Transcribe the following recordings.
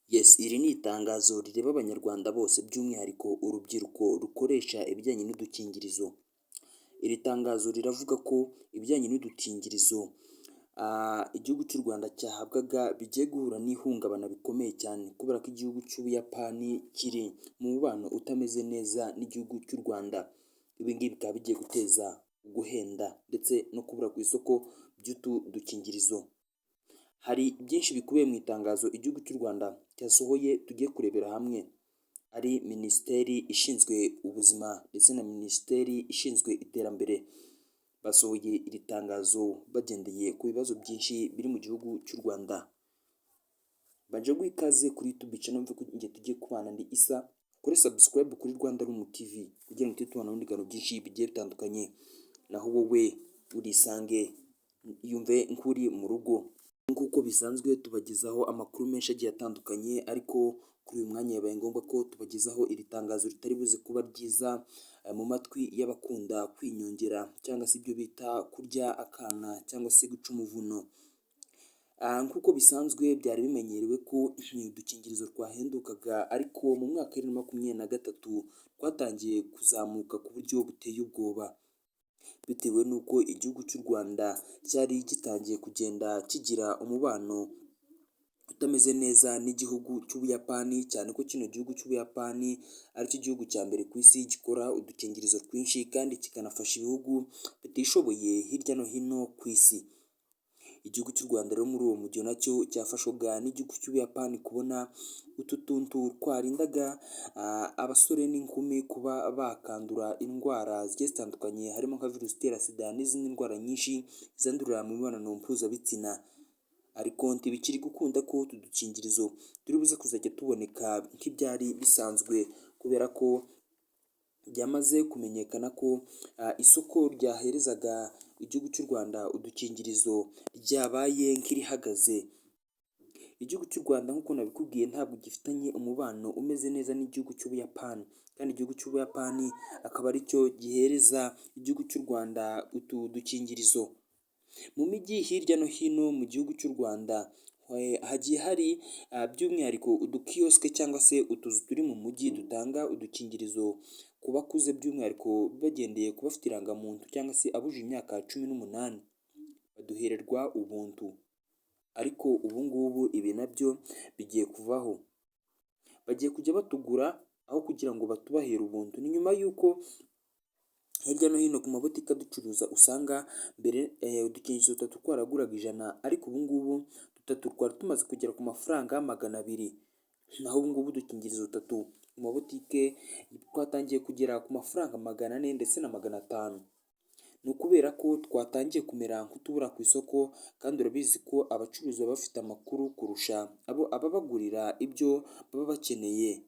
Yes, iri ni itangazo rireba abanyarwanda bose by'umwihariko urubyiruko rukoresha ibijyanye n'udukingirizo. Iri tangazo riravuga ko ibijyanye n'udukingirizo igihugu cy'u Rwanda cyahabwaga bigiye guhura n'ihungabana bikomeye cyane kubera ko igihugu cy'Ubuyapani kiri mu mubano utameze neza n'igihugu cy'u Rwanda. Ibi ngibi bikaba bigiye guteza guhenda ndetse no kubura ku isoko by'utu dukingirizo. Hari byinshi bikubiye mu itangazo igihugu cy'u Rwanda cyasohoye tugiye kurebera hamwe. Ari Minisiteri ishinzwe ubuzima ndetse na Minisiteri ishinzwe iterambere. Basohoye iri tangazo bagendeye ku bibazo byinshi biri mu gihugu cy'u Rwanda. Baje guha ikaze kuri YouTube channel mvuga ko igihe tugiye kubana ndi Isa. Kuri subscribe kuri Rwanda Room TV kugira ngo tujye tubana n'ibintu byinshi bigiye bitandukanye. Naho wowe urisange yumve nk'uri mu rugo. Nk'uko bisanzwe tubagezaho amakuru menshi agiye atandukanye, ariko kuri uyu mwanya yabaye ngombwa ko tubagezaho iri tangazo ritari buze kuba ryiza mu matwi y'abakunda kwinyongera cyangwa se ibyo bita kurya akana cyangwa se guca umuvuno. Nk'uko bisanzwe byari bimenyerewe ko udukingirizo twahendukaga, ariko mu mwaka wa 2023 twatangiye kuzamuka ku buryo buteye ubwoba. Bitewe n'uko igihugu cy'u Rwanda cyari gitangiye kugenda kigira umubano utameze neza n'igihugu cy'Ubuyapani, cyane ko kino gihugu cy'Ubuyapani aricyo gihugu cya mbere ku isi gikora udukingirizo twinshi kandi kikanafasha ibihugu bitishoboye hirya no hino ku isi. Igihugu cy'u Rwanda rero muri uwo mujyo nacyo cyafashwaga n'igihugu cy'Ubuyapani kubona utu tuntu twarindaga abasore n'inkumi kuba bakandura indwara zigiye zitandukanye, harimo nka virusi itera sida n'izindi ndwara nyinshi zandurira mu mibonano mpuzabitsina. Ariko ntibikiri gukunda ko utu dukingirizo turi buze kuzajya tuboneka nk'ibyari bisanzwe, kubera ko byamaze kumenyekana ko isoko ryaherezaga igihugu cy'u Rwanda udukingirizo ryabaye nk'irihagaze. Igihugu cy'u Rwanda nk'uko nabikubwiye ntabwo gifitanye umubano umeze neza n'igihugu cy'Ubuyapani, kandi igihugu cy'Ubuyapani akaba aricyo gihereza igihugu cy'u Rwanda utu dukingirizo. Mu mijyi hirya no hino mu gihugu cy'u Rwanda hagiye hari by'umwihariko udukiyosike cyangwa se utuzu turi mu mujyi dutanga udukingirizo ku bakuze, by'umwihariko bagendeye ku bafite irangamuntu cyangwa se abujuje imyaka 18 baduhererwa ubuntu. Ariko ubu ngubu ibi nabyo bigiye kuvaho, bagiye kujya batugura aho kugira ngo batubahere ubuntu. Ni nyuma y'uko hirya no hino ku mabutike ducuruza usanga mbere udukingirizo 3 twaraguraga 100, ariko ubu ngubu 3 twari tumaze kugera ku mafaranga 200. Naho ubu ngubu udukingirizo 3 mu mabutike twatangiye kugera ku mafaranga 400 ndetse na 500. Ni ukubera ko twatangiye kumera nk'utubura ku isoko, kandi urabizi ko abacuruzi baba bafite amakuru kurusha ababagurira ibyo baba bakeneye.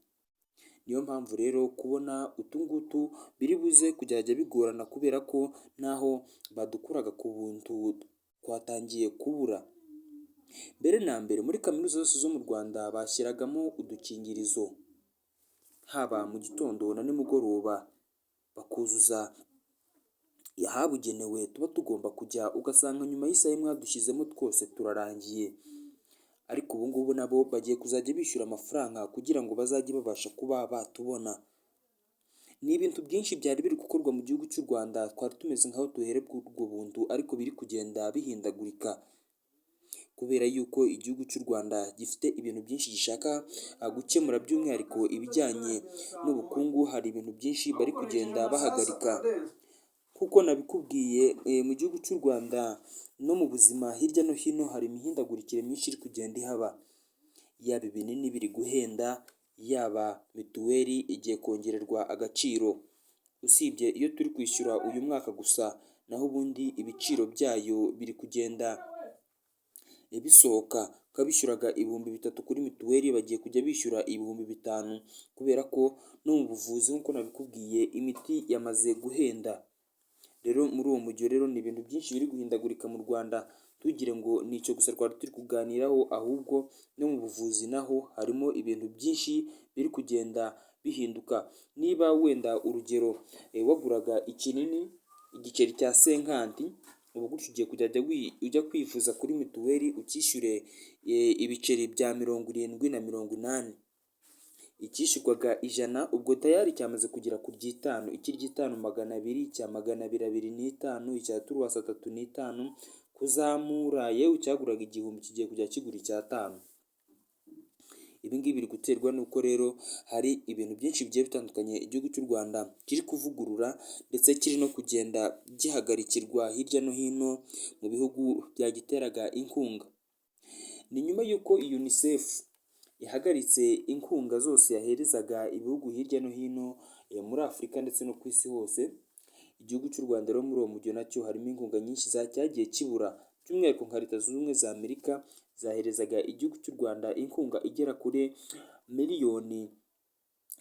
Niyo mpamvu rero kubona utu ngutu biri buze kujya bigorana, kubera ko naho badukuraga ku buntu twatangiye kubura. Mbere na mbere muri kaminuza zose zo mu Rwanda bashyiragamo udukingirizo, haba mu gitondo na nimugoroba bakuzuza ahabugenewe tuba tugomba kujya, ugasanga nyuma y'isaha imwe dushyizemo twose turarangiye. Ariko ubu ngubu nabo bagiye kuzajya bishyura amafaranga kugira ngo bazajye babasha kuba batubona. Ni ibintu byinshi byari biri gukorwa mu gihugu cy'u Rwanda, twari tumeze nk'aho duherebwa ubwo buntu, ariko biri kugenda bihindagurika kubera yuko igihugu cy'u Rwanda gifite ibintu byinshi gishaka gukemura, by'umwihariko ibijyanye n'ubukungu. Hari ibintu byinshi bari kugenda bahagarika. Kuko nabikubwiye mu gihugu cy'u Rwanda no mu buzima hirya no hino hari imihindagurikire myinshi iri kugenda ihaba. Yaba ibinini biri guhenda, yaba mituweli igiye kongererwa agaciro, usibye iyo turi kwishyura uyu mwaka gusa, naho ubundi ibiciro byayo biri kugenda bisohoka. Bishyuraga 3,000 kuri mituweli bagiye kujya bishyura 5,000, kubera ko no mu buvuzi nk'uko nabikubwiye imiti yamaze guhenda. Rero muri uwo mujyo rero ni ibintu byinshi biri guhindagurika mu Rwanda. Tugire ngo ni icyo gusa twari turi kuganiraho, ahubwo no mu buvuzi naho harimo ibintu byinshi biri kugenda bihinduka. Niba wenda urugero waguraga ikinini igiceri cya 50, ubu gutyo ugiye kujya ujya kwivuza kuri mituweli ukishyure ibiceri bya 70 na 80, icyishyurwaga 100 ubwo tayari cyamaze kugera ku ry'itanu, icy'iry'itanu 200, icya 200 250, icya turuwasa 350 kuzamura, yewe icyaguraga 1000 kigiye kujya kigura icy'atanu. Ibi ngibi biri guterwa n'uko rero hari ibintu byinshi bigiye bitandukanye igihugu cy'u Rwanda kiri kuvugurura ndetse kiri no kugenda gihagarikirwa hirya no hino mu bihugu byagiteraga inkunga. Ni nyuma y'uko UNICEF yahagaritse inkunga zose yaherezaga ibihugu hirya no hino muri Afurika ndetse no ku isi hose, igihugu cy'u Rwanda rero muri uwo mujyo nacyo harimo inkunga nyinshi cyagiye kibura, by'umwihariko nka Leta Zunze Ubumwe za Amerika zaherezaga igihugu cy'u Rwanda inkunga igera kuri miliyoni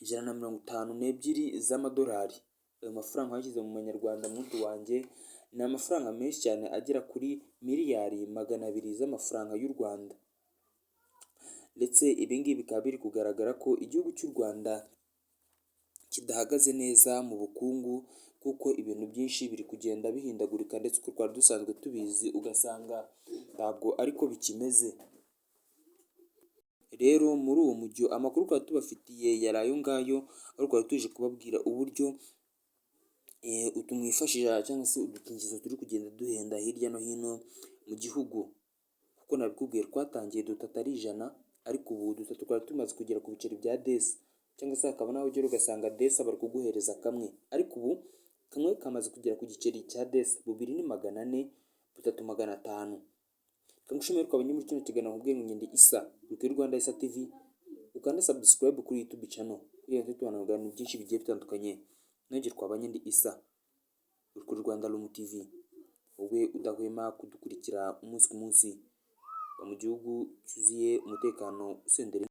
152 z'amadolari. Ayo mafaranga yashyize mu manyarwanda muntu wanjye ni amafaranga menshi cyane agera kuri miliyari 200 z'amafaranga y'u Rwanda. Ndetse ibi ngibi bikaba biri kugaragara ko igihugu cy'u Rwanda kidahagaze neza mu bukungu, kuko ibintu byinshi biri kugenda bihindagurika ndetse uko twari dusanzwe tubizi ugasanga ntabwo ariko bikimeze. Rero muri uwo mujyo amakuru twari tubafitiye yari ayo ngayo, aho twari tuje kubabwira uburyo tumwifashisha cyangwa se udukingizo turi kugenda duhenda hirya no hino mu gihugu, kuko nabikubwiye twatangiye dutatu ari 100, ariko ubu dutatu twari tumaze kugera ku biceri bya desi, cyangwa se hakaba naho ugera ugasanga desi bari kuguhereza kamwe, ariko ubu kamwe kamaze kugera ku giceri cya desi, 2 ni 400, 3 500. Kamushimire twabonye muri kino kiganiro nkubwiye ngo ndi Isa, kuri Rwanda Isa TV, ukanda subscribe kuri YouTube channel kugira ngo tubane mu byinshi bigiye bitandukanye. Nongeye twabanye ndi Isa kuri Rwanda Room TV, wowe udahwema kudukurikira umunsi ku munsi mu gihugu cyuzuye umutekano usendera.